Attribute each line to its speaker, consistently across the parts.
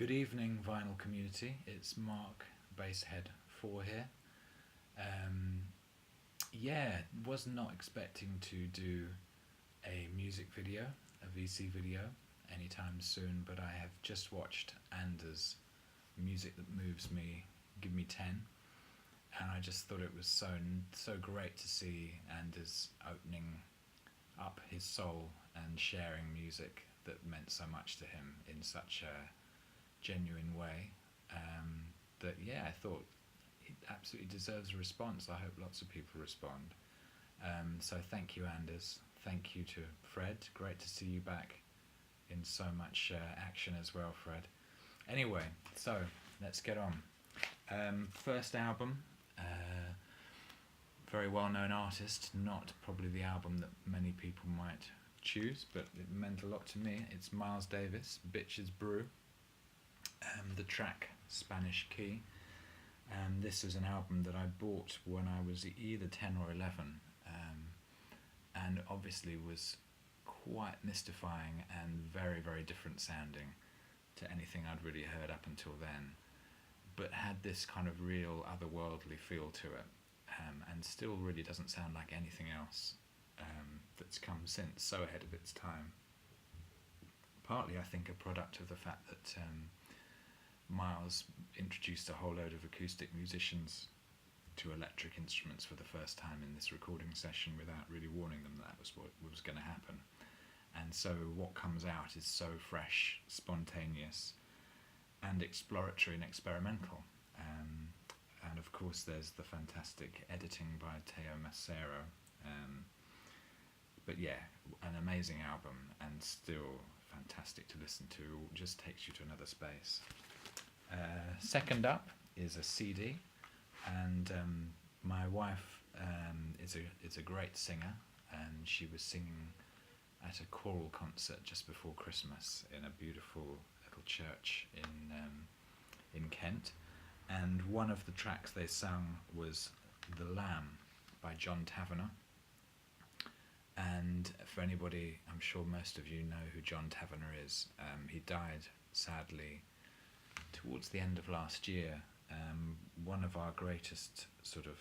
Speaker 1: Good evening, vinyl community. It's Mark Basshead 4 here. Um, yeah, was not expecting to do a music video, a VC video, anytime soon, but I have just watched Anders' Music That Moves Me, Give Me 10, and I just thought it was so great to see Anders opening up his soul and sharing music that meant so much to him in such a genuine way, that yeah, I thought it absolutely deserves a response. I hope lots of people respond. So thank you, Anders. Thank you to Fred. Great to see you back in so much action as well, Fred. Anyway, so let's get on. First album, very well-known artist, not probably the album that many people might choose, but it meant a lot to me. It's Miles Davis, Bitches Brew. The track Spanish Key. This was an album that I bought when I was either 10 or 11, and obviously was quite mystifying and very, very different sounding to anything I'd really heard up until then, but had this kind of real otherworldly feel to it, and still really doesn't sound like anything else that's come since, so ahead of its time. Partly, I think, a product of the fact that Miles introduced a whole load of acoustic musicians to electric instruments for the first time in this recording session without really warning them that was what was going to happen. And so what comes out is so fresh, spontaneous, and exploratory and experimental. And of course there's the fantastic editing by Teo Macero. But yeah, an amazing album and still fantastic to listen to, just takes you to another space. Second up is a CD, and my wife is a great singer, and she was singing at a choral concert just before Christmas in a beautiful little church in Kent, and one of the tracks they sung was "The Lamb" by John Tavener. And for anybody, I'm sure most of you know who John Tavener is. He died sadly towards the end of last year. One of our greatest sort of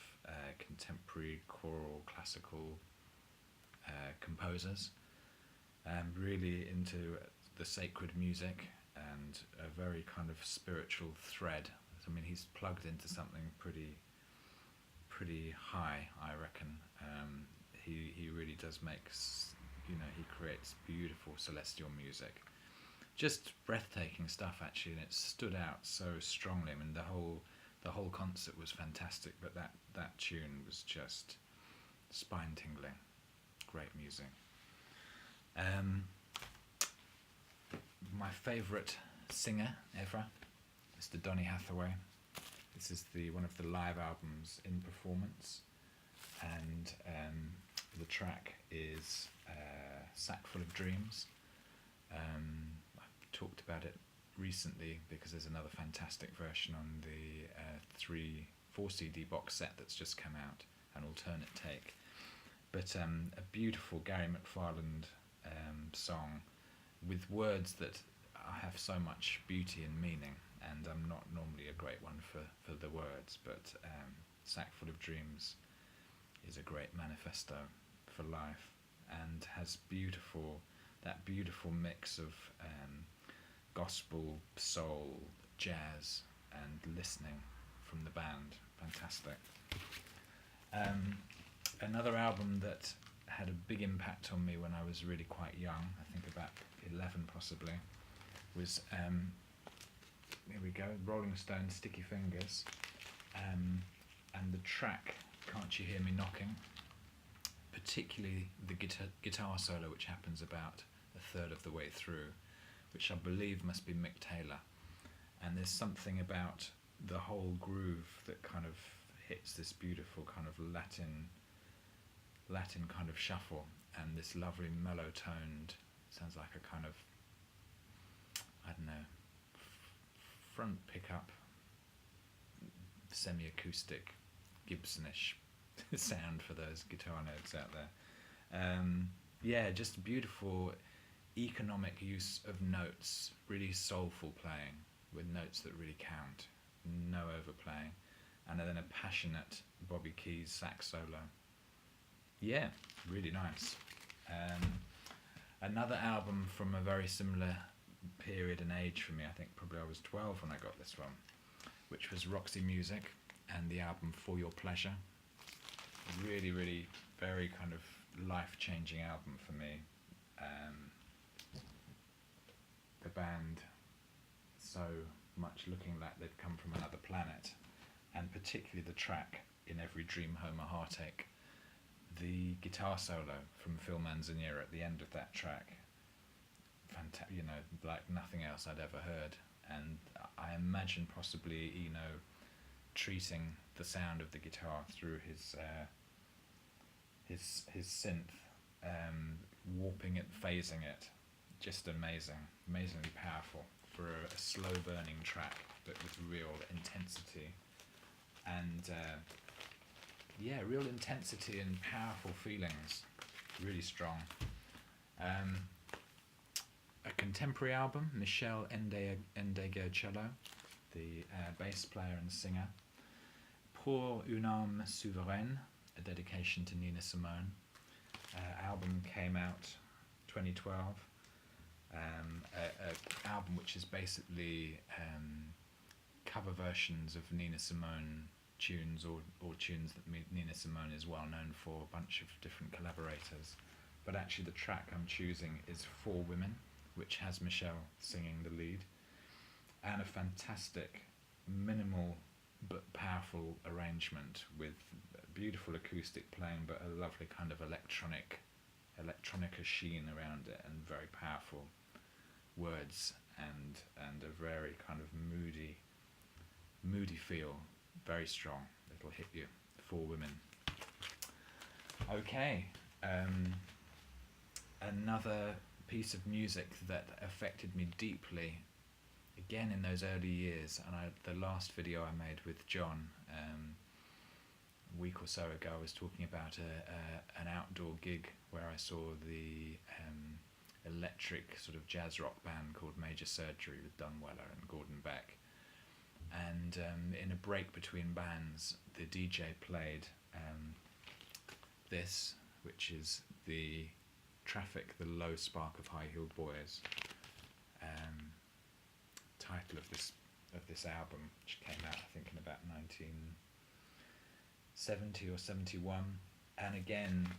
Speaker 1: contemporary choral classical composers, really into the sacred music and a very kind of spiritual thread. I mean, he's plugged into something pretty high, I reckon. He really does make, he creates beautiful celestial music. Just breathtaking stuff, actually, and it stood out so strongly. I mean, the whole concert was fantastic, but that tune was just spine-tingling. Great music. My favourite singer ever, Mr. Donny Hathaway. This is one of the live albums in performance, and the track is Sack Full of Dreams. I've talked about it recently because there's another fantastic version on the 4 CD box set that's just come out, an alternate take. But a beautiful Gary McFarland song with words that have so much beauty and meaning, and I'm not normally a great one for the words, but Sack Full of Dreams is a great manifesto for life, and has that beautiful mix of gospel, soul, jazz, and listening from the band. Fantastic. Another album that had a big impact on me when I was really quite young, I think about 11 possibly, was here we go, Rolling Stones' Sticky Fingers, and the track Can't You Hear Me Knocking, particularly the guitar solo, which happens about a third of the way through, which I believe must be Mick Taylor. And there's something about the whole groove that kind of hits this beautiful kind of Latin kind of shuffle, and this lovely mellow-toned, sounds like a kind of, I don't know, front pickup, semi-acoustic, Gibsonish sound for those guitar notes out there. Yeah, just beautiful economic use of notes, really soulful playing, with notes that really count, no overplaying, and then a passionate Bobby Keys sax solo. Yeah, really nice. Another album from a very similar period and age for me, I think probably I was 12 when I got this one, which was Roxy Music and the album For Your Pleasure. Really, really very kind of life-changing album for me. The band so much looking like they'd come from another planet, and particularly the track In Every Dream Home a Heartache. The guitar solo from Phil Manzanera at the end of that track, like nothing else I'd ever heard. And I imagine possibly Eno treating the sound of the guitar through his synth, warping it, phasing it, just amazingly powerful for a slow burning track, but with real intensity and real intensity and powerful feelings, really strong. A contemporary album, Michel Ndegeocello, the bass player and singer. Pour une âme souveraine, a dedication to Nina Simone. Album came out 2012. A album which is basically cover versions of Nina Simone tunes or tunes that Nina Simone is well known for, a bunch of different collaborators. But actually the track I'm choosing is For Women, which has Michelle singing the lead, and a fantastic, minimal but powerful arrangement with beautiful acoustic playing, but a lovely kind of electronica sheen around it, and very powerful words and a very kind of moody feel, very strong. It'll hit you. For Women. Okay, another piece of music that affected me deeply, again in those early years, and the last video I made with John a week or so ago, I was talking about an outdoor gig where I saw the electric sort of jazz rock band called Major Surgery with Dunweller and Gordon Beck. And in a break between bands, the DJ played this, which is the Traffic, the Low Spark of High-Heeled Boys, title of this album, which came out I think in about 1970 or 71, and again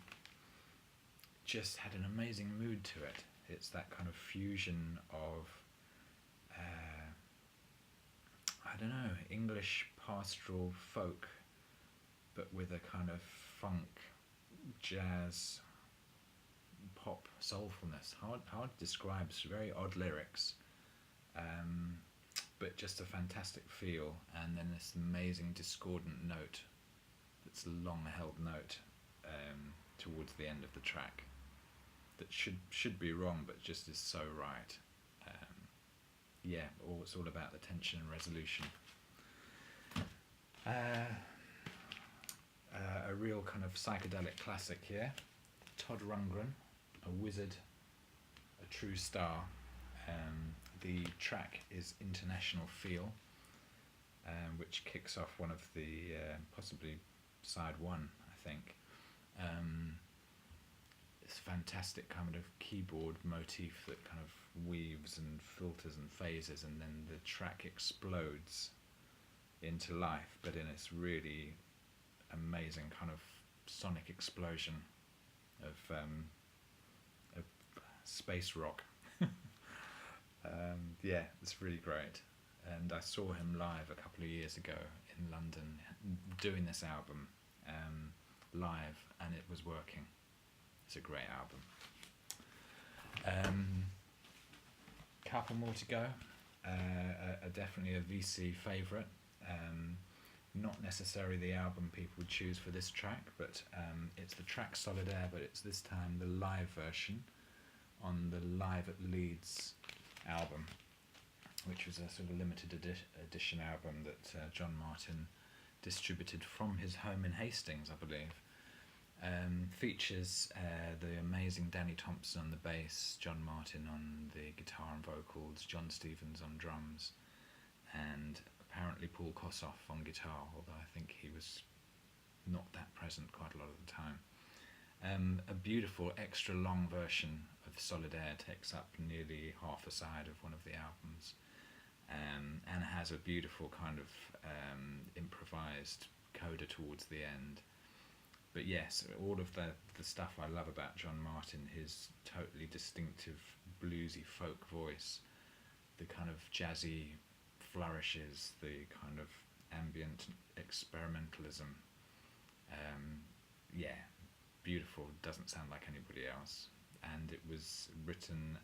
Speaker 1: just had an amazing mood to it. It's that kind of fusion of English pastoral folk, but with a kind of funk, jazz, pop soulfulness. Hard to describe. It's very odd lyrics, but just a fantastic feel, and then this amazing discordant note, that's a long held note towards the end of the track, that should be wrong but just is so right. It's all about the tension and resolution. A real kind of psychedelic classic here. Todd Rundgren, A Wizard, A True Star. The track is International Feel, which kicks off one of the, possibly side one, I think. This fantastic kind of keyboard motif that kind of weaves and filters and phases, and then the track explodes into life, but in this really amazing kind of sonic explosion of space rock. It's really great. And I saw him live a couple of years ago in London doing this album live, and it was working. It's a great album. Couple more to go. Definitely a VC favourite. Not necessarily the album people would choose for this track, but it's the track Solid Air, but it's this time the live version on the Live at Leeds album, which was a sort of limited edition album that John Martin distributed from his home in Hastings, I believe. Features the amazing Danny Thompson on the bass, John Martin on the guitar and vocals, John Stevens on drums, and apparently Paul Kossoff on guitar, although I think he was not that present quite a lot of the time. A beautiful extra long version of Solid Air takes up nearly half a side of one of the albums, and has a beautiful kind of improvised coda towards the end. But yes, all of the stuff I love about John Martin, his totally distinctive bluesy folk voice, the kind of jazzy flourishes, the kind of ambient experimentalism, yeah, beautiful, doesn't sound like anybody else. And it was written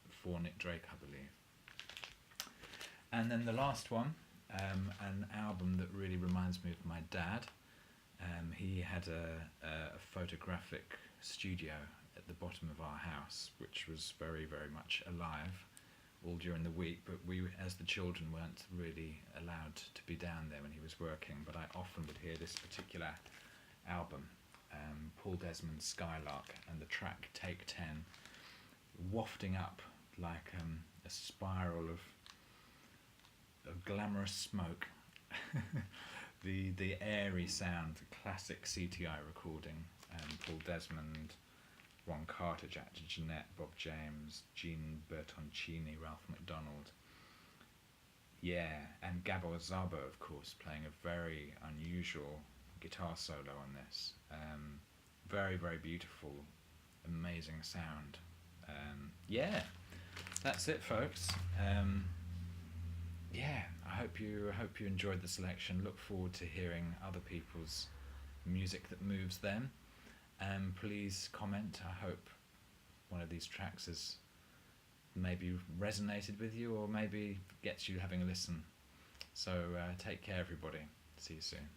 Speaker 1: for Nick Drake, I believe. And then the last one, an album that really reminds me of my dad. He had a photographic studio at the bottom of our house, which was very, very much alive all during the week, but we, as the children, weren't really allowed to be down there when he was working, but I often would hear this particular album, Paul Desmond's Skylark, and the track Take 10, wafting up like a spiral of glamorous smoke. the airy sound, the classic CTI recording, Paul Desmond, Ron Carter, Jack Jeanette, Bob James, Gene Bertoncini, Ralph McDonald. Yeah, and Gabor Szabo, of course, playing a very unusual guitar solo on this. Very, very beautiful, amazing sound. Yeah, that's it, folks. Yeah, I hope you enjoyed the selection. Look forward to hearing other people's music that moves them. Please comment. I hope one of these tracks has maybe resonated with you, or maybe gets you having a listen. So take care, everybody. See you soon.